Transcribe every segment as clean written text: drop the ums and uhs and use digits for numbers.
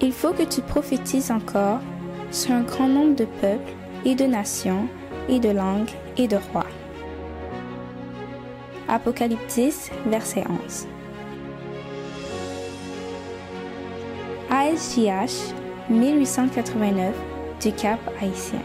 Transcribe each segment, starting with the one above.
Il faut que tu prophétises encore sur un grand nombre de peuples et de nations et de langues et de rois. Apocalypse 10, verset 11. ASJH 1889 du Cap Haïtien.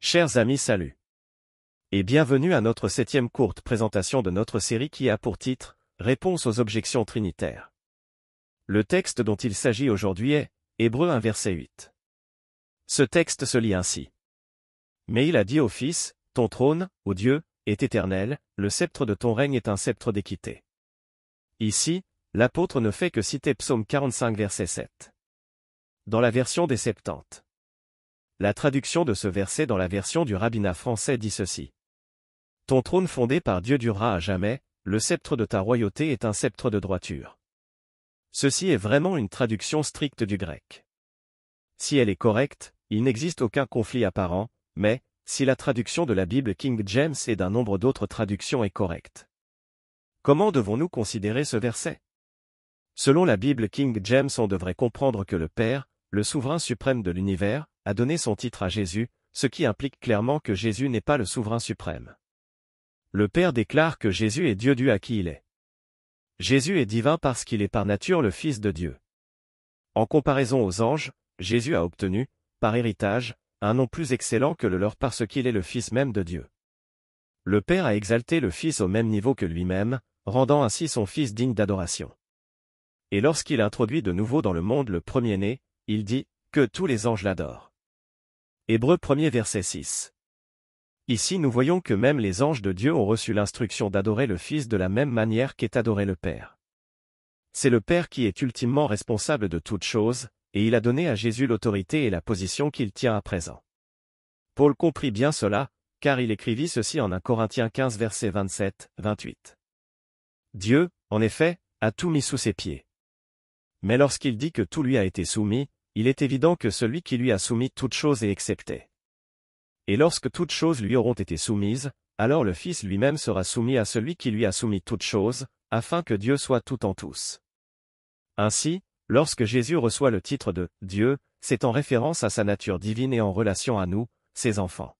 Chers amis, salut. Et bienvenue à notre 7e courte présentation de notre série qui a pour titre « Réponse aux objections trinitaires ». Le texte dont il s'agit aujourd'hui est Hébreux 1 verset 8. Ce texte se lit ainsi. Mais il a dit au Fils, ton trône, ô Dieu, est éternel, le sceptre de ton règne est un sceptre d'équité. Ici, l'apôtre ne fait que citer Psaume 45 verset 7. Dans la version des Septante. La traduction de ce verset dans la version du rabbinat français dit ceci. Ton trône fondé par Dieu durera à jamais, le sceptre de ta royauté est un sceptre de droiture. Ceci est vraiment une traduction stricte du grec. Si elle est correcte, il n'existe aucun conflit apparent, mais, si la traduction de la Bible King James et d'un nombre d'autres traductions est correcte. Comment devons-nous considérer ce verset? Selon la Bible King James, on devrait comprendre que le Père, le souverain suprême de l'univers, a donné son titre à Jésus, ce qui implique clairement que Jésus n'est pas le souverain suprême. Le Père déclare que Jésus est Dieu dû à qui il est. Jésus est divin parce qu'il est par nature le Fils de Dieu. En comparaison aux anges, Jésus a obtenu, par héritage, un nom plus excellent que le leur parce qu'il est le Fils même de Dieu. Le Père a exalté le Fils au même niveau que lui-même, rendant ainsi son Fils digne d'adoration. Et lorsqu'il introduit de nouveau dans le monde le premier-né, il dit que tous les anges l'adorent. Hébreux 1er verset 6. Ici nous voyons que même les anges de Dieu ont reçu l'instruction d'adorer le Fils de la même manière qu'est adoré le Père. C'est le Père qui est ultimement responsable de toutes choses, et il a donné à Jésus l'autorité et la position qu'il tient à présent. Paul comprit bien cela, car il écrivit ceci en 1 Corinthiens 15 verset 27-28. Dieu, en effet, a tout mis sous ses pieds. Mais lorsqu'il dit que tout lui a été soumis, il est évident que celui qui lui a soumis toutes choses est excepté. Et lorsque toutes choses lui auront été soumises, alors le Fils lui-même sera soumis à celui qui lui a soumis toutes choses, afin que Dieu soit tout en tous. Ainsi, lorsque Jésus reçoit le titre de « Dieu », c'est en référence à sa nature divine et en relation à nous, ses enfants.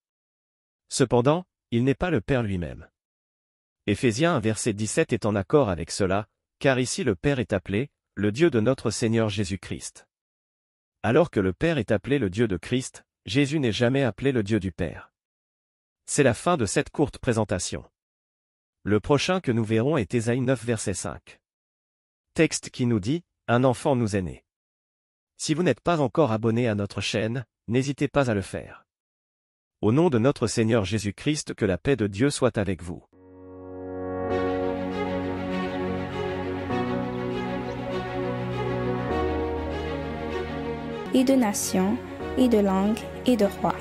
Cependant, il n'est pas le Père lui-même. Éphésiens 1 verset 17 est en accord avec cela, car ici le Père est appelé « le Dieu de notre Seigneur Jésus-Christ ». Alors que le Père est appelé le Dieu de Christ, Jésus n'est jamais appelé le Dieu du Père. C'est la fin de cette courte présentation. Le prochain que nous verrons est Ésaïe 9 verset 5. Texte qui nous dit « Un enfant nous est né ». Si vous n'êtes pas encore abonné à notre chaîne, n'hésitez pas à le faire. Au nom de notre Seigneur Jésus-Christ, que la paix de Dieu soit avec vous. Et de nations, et de langues, et de rois.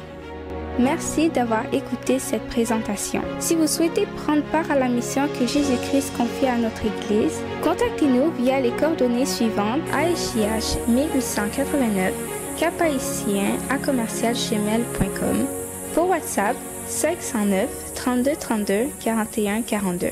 Merci d'avoir écouté cette présentation. Si vous souhaitez prendre part à la mission que Jésus-Christ confie à notre Église, contactez-nous via les coordonnées suivantes: ASJH 1889, caphaïtien@gmail.com, pour WhatsApp 509 32 32 41 42.